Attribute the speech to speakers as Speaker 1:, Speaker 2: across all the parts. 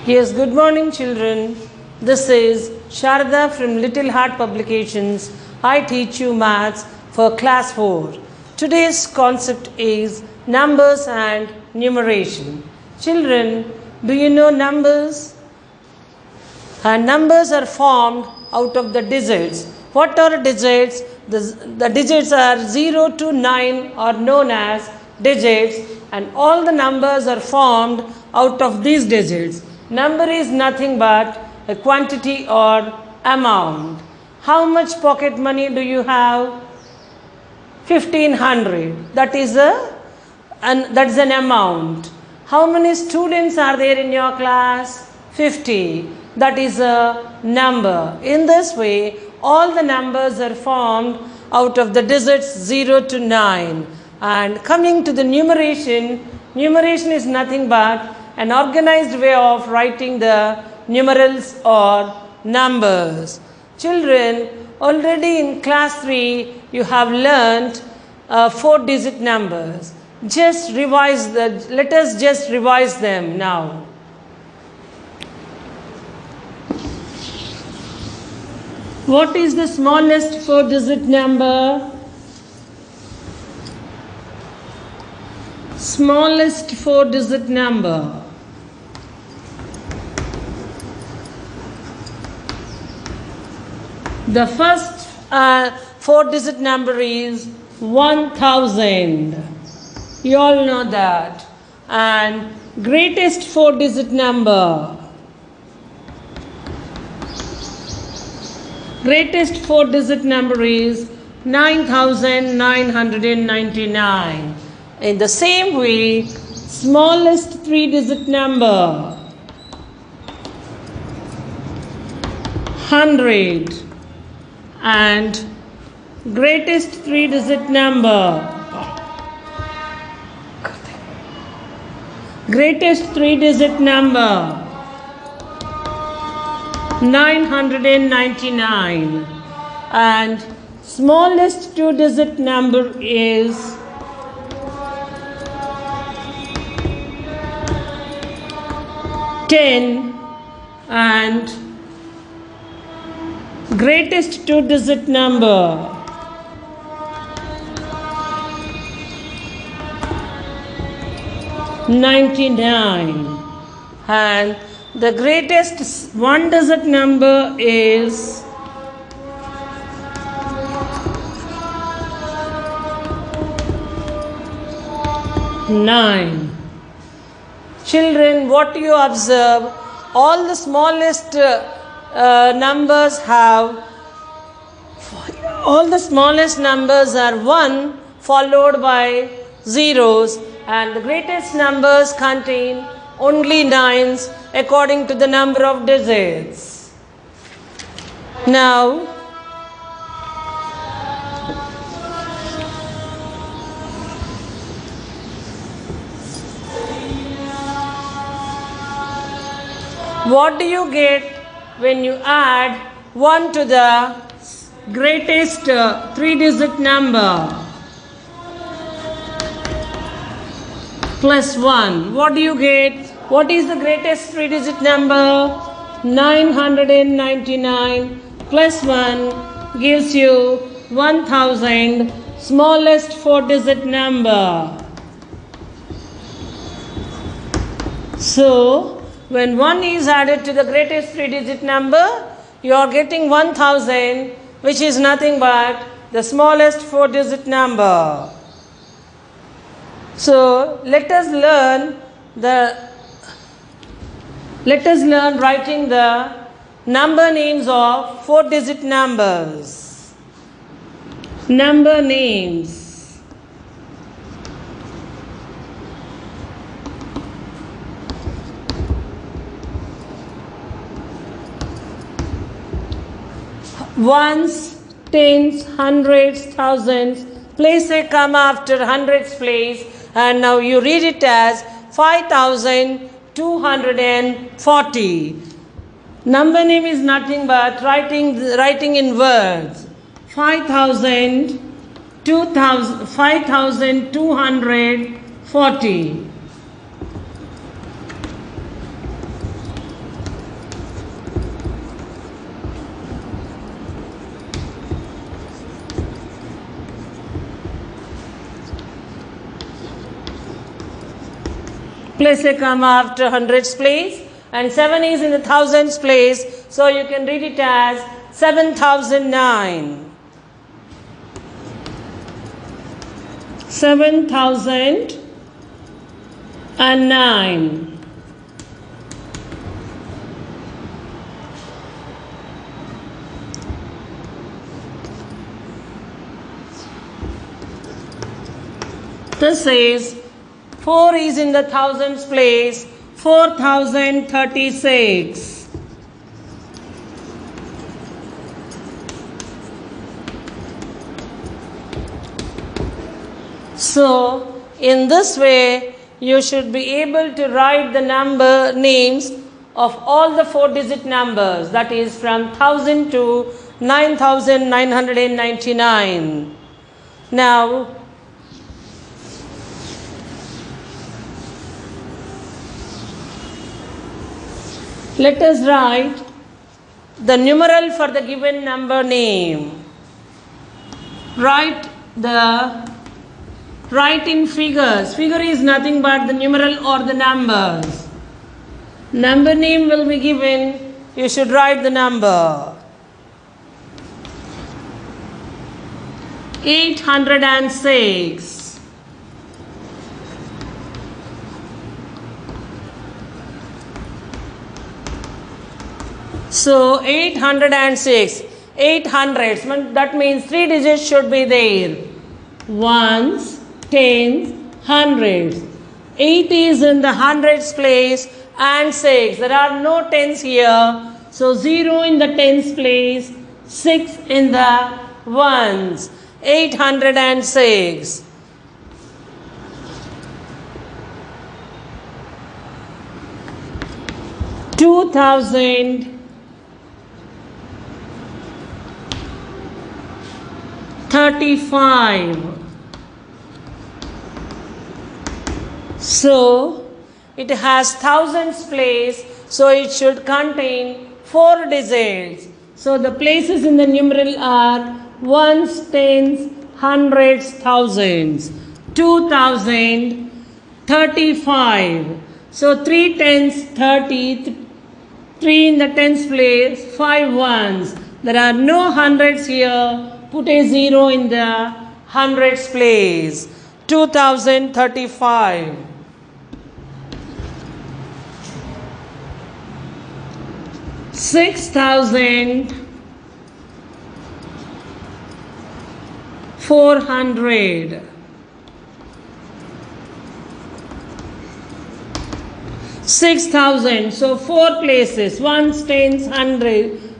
Speaker 1: Yes, good morning, children. This is Sharda from Little Heart Publications. I teach you maths for class 4. Today's concept is numbers and numeration. Children, do you know numbers? And numbers are formed out of the digits. What are digits? The digits are 0 to 9 are known as digits, and all the numbers are formed out of these digits. Number is nothing but a quantity or amount. How much pocket money do you have? 1500. That is an amount. How many students are there in your class? 50. That is a number. In this way, all the numbers are formed out of the digits 0 to 9. And coming to the numeration, numeration is nothing but an organized way of writing the numerals or numbers. Children, already in class 3, you have learnt 4-digit numbers. Let us just revise them now. What is the smallest 4-digit number? Smallest 4-digit number. The first 4-digit number is 1000. You all know that. And greatest 4-digit number. Greatest 4-digit number is 9999. In the same way, smallest 3-digit number 100, and greatest 3-digit number 999, and smallest 2-digit number is 10, and greatest 2-digit number 99, and the greatest 1-digit number is 9. Children, what do you observe? All the smallest numbers are 1 followed by zeros, and the greatest numbers contain only 9s according to the number of digits. Now, what do you get when you add 1 to the greatest 3-digit number plus 1? What do you get? What is the greatest 3-digit number? 999 plus 1 gives you 1000, smallest 4-digit number. So, when 1 is added to the greatest 3-digit number, you are getting 1000, which is nothing but the smallest 4-digit number. So let us learn writing the number names of 4-digit numbers. Number names. Ones, tens, hundreds, thousands. Place a comma after hundreds place, and now you read it as 5240. Number name is nothing but writing in words. 5240. Place a comma after hundreds place, and 7 is in the thousands place, so you can read it as 7009. 7009. This is 4 is in the thousands place, 4036. So, in this way, you should be able to write the number names of all the 4-digit numbers, that is from 1000 to 9999. Now, let us write the numeral for the given number name. Write in figures. Figure is nothing but the numeral or the numbers. Number name will be given. You should write the number. 806. So 806, 800s, that means 3 digits should be there. Ones, tens, hundreds. 8 is in the hundreds place and 6. There are no tens here. So 0 in the tens place, 6 in the ones. 806. 2000. 35. So it has thousands place, so it should contain 4 digits. So the places in the numeral are ones, tens, hundreds, thousands. 2000, 35. So 3 tens, 30, 3 in the tens place, 5 ones. There are no hundreds here. Put a 0 in the hundreds place. 2035. 6400. 6000. So 4 places. Ones, tens,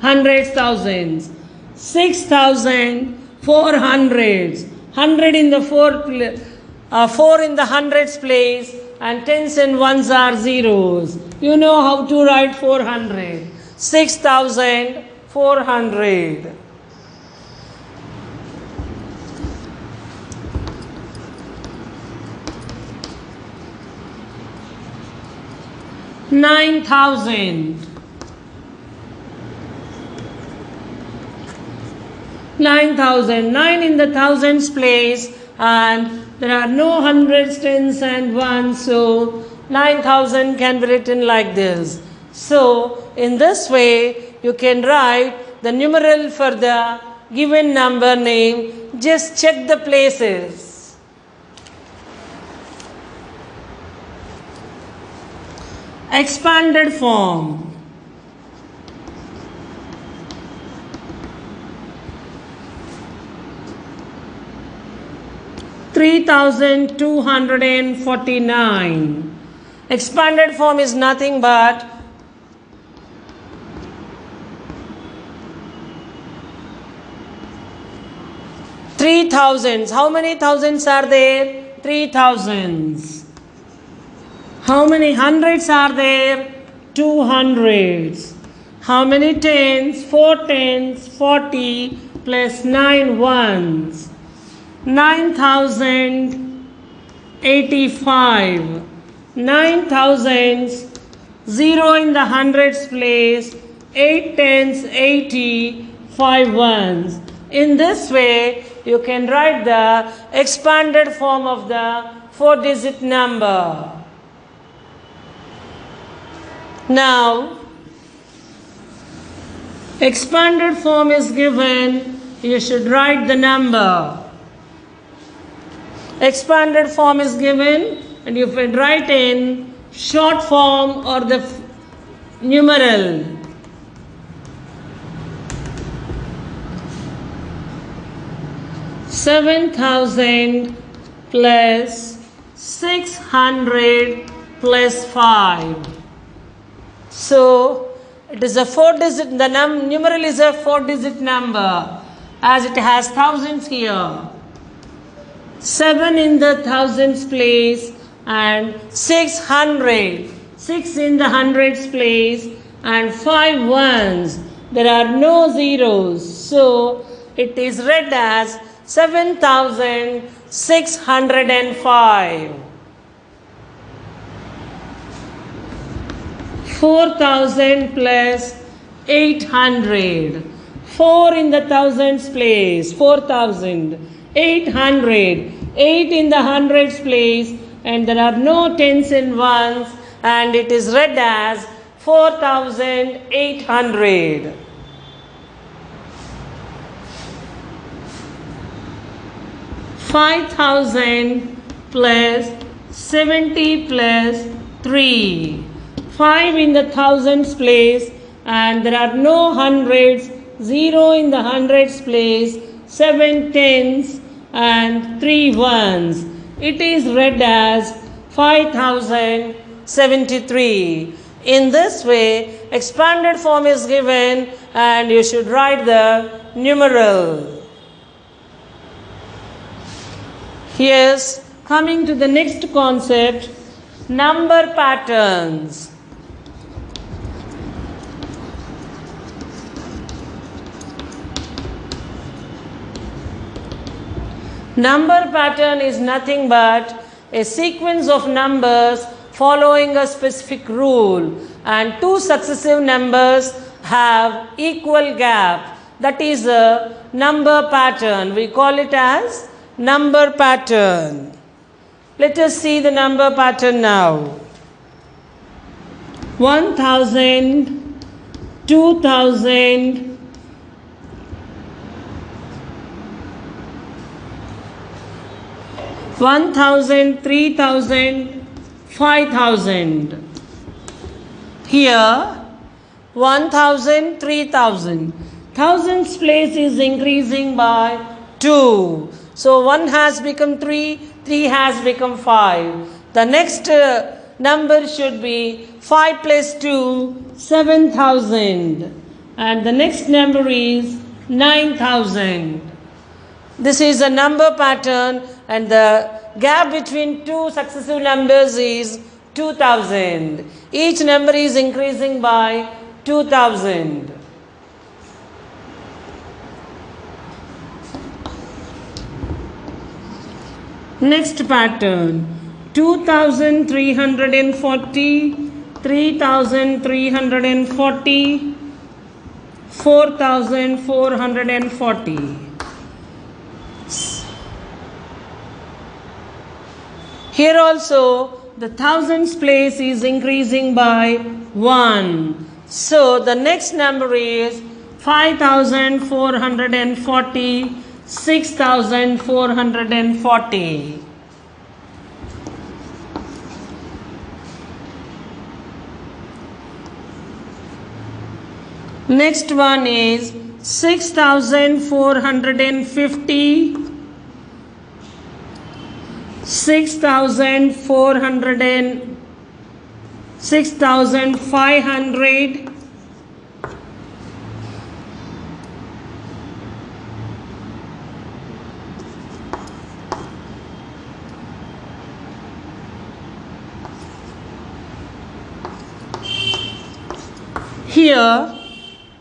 Speaker 1: hundreds, thousands. 6,400. 100 in the 4 in the hundreds place, and tens and ones are zeros. You know how to write 400. 6,400. 9,000. 9,000. 9 in the thousands place, and there are no hundreds, tens and ones, so 9,000 can be written like this. So in this way you can write the numeral for the given number name. Just check the places. Expanded form. 3,249. Expanded form is nothing but 3 thousands. How many thousands are there? 3 thousands. How many hundreds are there? 2 hundreds. How many tens? 4 tens. 40 plus 9 ones. 9,085. 9 thousands. 0 in the hundreds place. 8 tens. 80. 5 ones. In this way, you can write the expanded form of the 4-digit number. Now, expanded form is given, you should write the number. Expanded form is given and you should write in short form or the numeral. $7,000 plus 600 plus 5. So, it is a 4-digit, the numeral is a 4-digit number as it has thousands here. 7 in the thousands place and 600. 6 in the hundreds place and 5 ones. There are no zeros. So, it is read as 7,605. 4,000 plus 800. 4 in the thousands place, 4,000. 800. 8 in the hundreds place, and there are no tens and ones, and it is read as 4,800. 5,000 plus 70 plus 3. 5 in the thousands place, and there are no hundreds, 0 in the hundreds place, 7 tens and 3 ones. It is read as 5,073. In this way, expanded form is given and you should write the numeral. Yes, coming to the next concept, number patterns. Number pattern is nothing but a sequence of numbers following a specific rule, and two successive numbers have equal gap. That is a number pattern. We call it as number pattern. Let us see the number pattern now. 1,000, 2,000, 1,000, 3,000, 5,000. Here 1,000, 3,000. Thousands place is increasing by 2. So 1 has become 3, 3 has become 5. The next number should be 5 plus 2, 7,000. And the next number is 9,000. This is a number pattern, and the gap between two successive numbers is 2,000. Each number is increasing by 2,000. Next pattern, 2,340, 3,340, 4,440. Here also the thousands place is increasing by 1. So the next number is 5,440, 6,440. Next one is 6,450, 6,500, here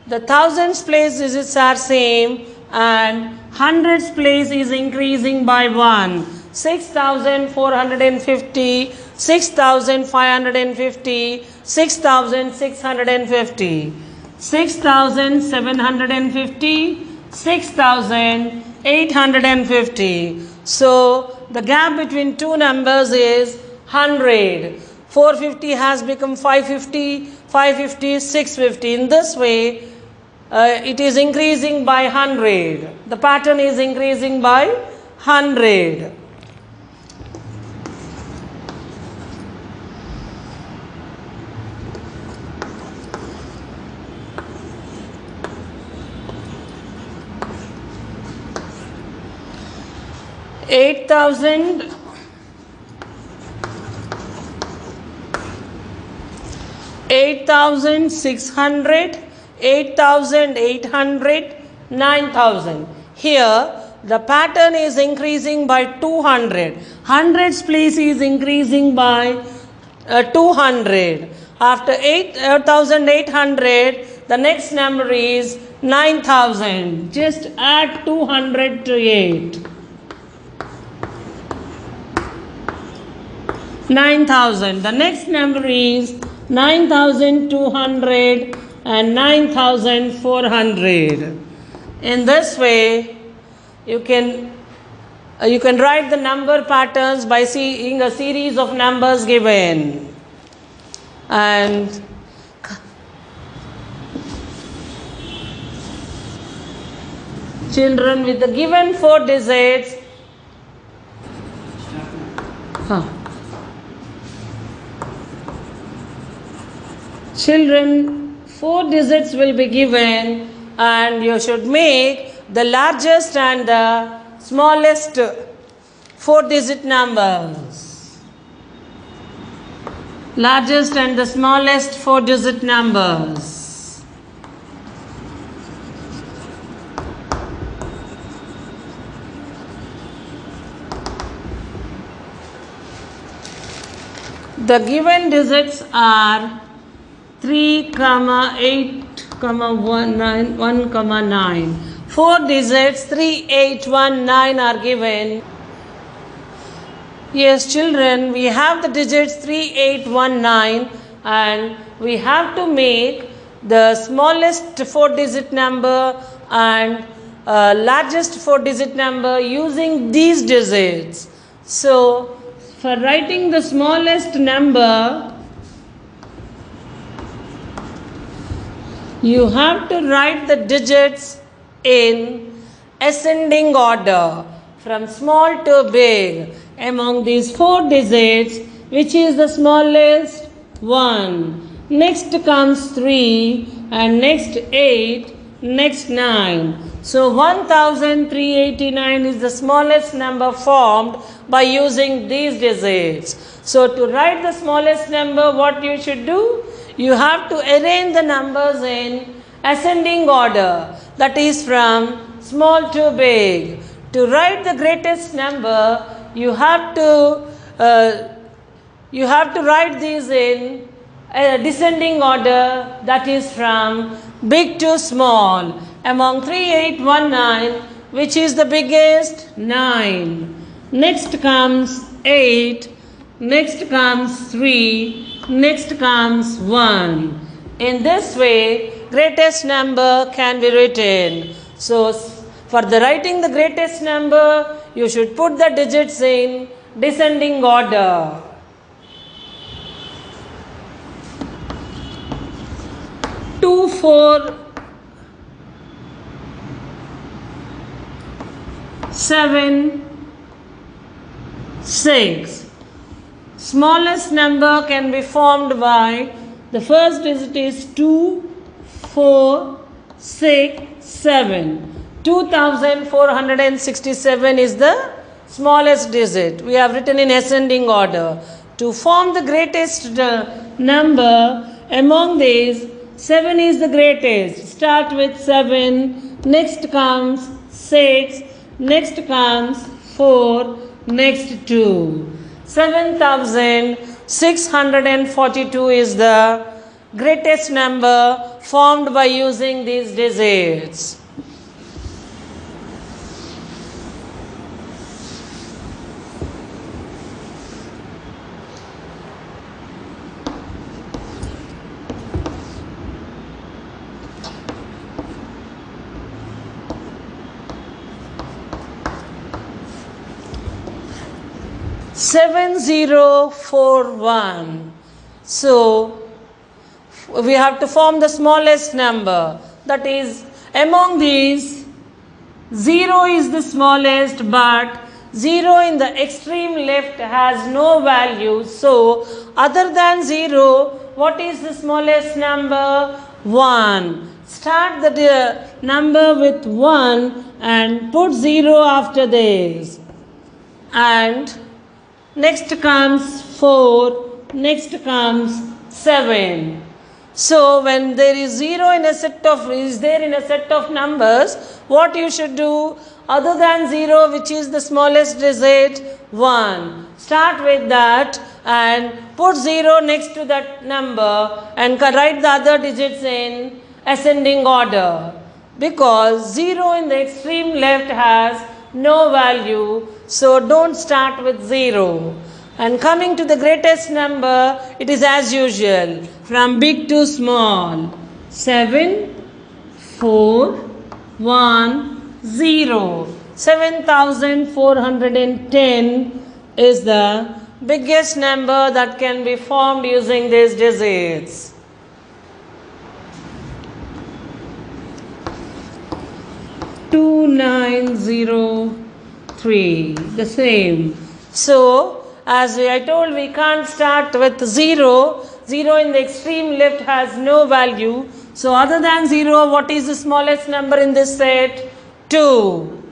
Speaker 1: the thousands place digits are same and hundreds place is increasing by 1. 6,450, 6,550, 6,650, 6,750, 6,850. So the gap between two numbers is 100. 450 has become 550, 550, 650. In this way, it is increasing by 100. The pattern is increasing by 100. Eight thousand 8,600, 8,800, 9,000. Here the pattern is increasing by 200. Hundreds place is increasing by 200. After 8,800, the next number is 9,000. Just add 200 to it. 9,000. The next number is 9,200 and 9,400. In this way, you can write the number patterns by seeing a series of numbers given. And children, with the given 4 digits, children, 4 digits will be given, and you should make the largest and the smallest 4-digit numbers. Largest and the smallest 4-digit numbers. The given digits are 3, 8, 1, 9. 4 digits 3, 8, 1, 9 are given. Yes, children, we have the digits 3, 8, 1, 9, and we have to make the smallest 4-digit number and largest 4-digit number using these digits. So, for writing the smallest number, you have to write the digits in ascending order from small to big. Among these 4 digits, which is the smallest? 1. Next comes 3, and next 8, next 9. So 1,389 is the smallest number formed by using these digits. So to write the smallest number, what you should do? You have to arrange the numbers in ascending order, that is from small to big. To write the greatest number, you have to write these in descending order, that is from big to small. Among 3819, which is the biggest? 9. Next comes 8. Next comes 3. Next comes 1. In this way, greatest number can be written. So, for the writing the greatest number, you should put the digits in descending order. Two, 4, 7, 6. Smallest number can be formed by the first digit is 2, 4, 6, 7. 2,467 is the smallest digit. We have written in ascending order. To form the greatest number among these, 7 is the greatest. Start with 7. Next comes 6. Next comes 4. Next 2. 7,642 is the greatest number formed by using these digits. $7041. So we have to form the smallest number. That is, among these, 0 is the smallest, but 0 in the extreme left has no value. So, other than 0, what is the smallest number? 1. Start the number with 1 and put 0 after this. And next comes 4, next comes 7. So when there is 0 in a set of numbers, what you should do? Other than 0, which is the smallest digit? 1. Start with that and put 0 next to that number and write the other digits in ascending order, because 0 in the extreme left has no value, so don't start with 0. And coming to the greatest number, it is as usual, from big to small. 7, 4, 1, 0. 7,410 is the biggest number that can be formed using these digits. Two nine zero three, the same. So, as I told, we can't start with 0. 0 in the extreme left has no value. So, other than 0, what is the smallest number in this set? 2.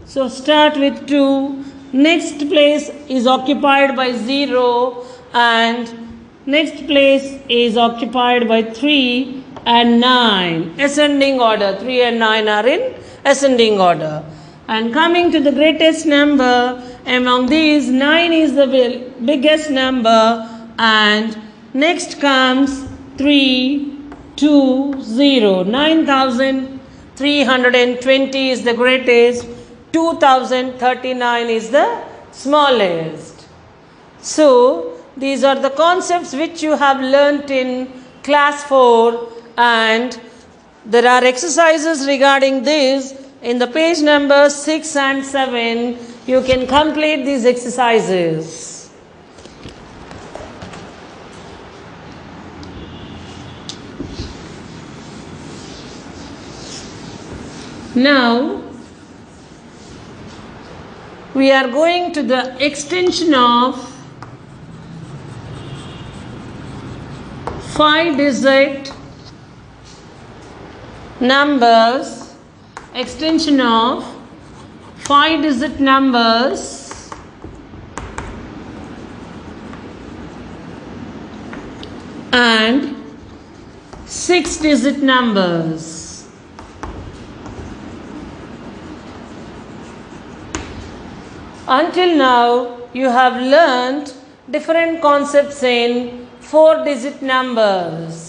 Speaker 1: So, start with 2. Next place is occupied by 0 and next place is occupied by 3 and 9. Ascending order. 3 and 9 are in ascending order. And coming to the greatest number, among these 9 is the biggest number, and next comes 3, 2, 0. 9,320 is the greatest, 2,039 is the smallest. So, these are the concepts which you have learnt in class 4, and there are exercises regarding this in the page number 6 and 7. You can complete these exercises. Now, we are going to the extension of 5-digit numbers, extension of 5-digit numbers and 6-digit numbers. Until now, you have learnt different concepts in 4-digit numbers.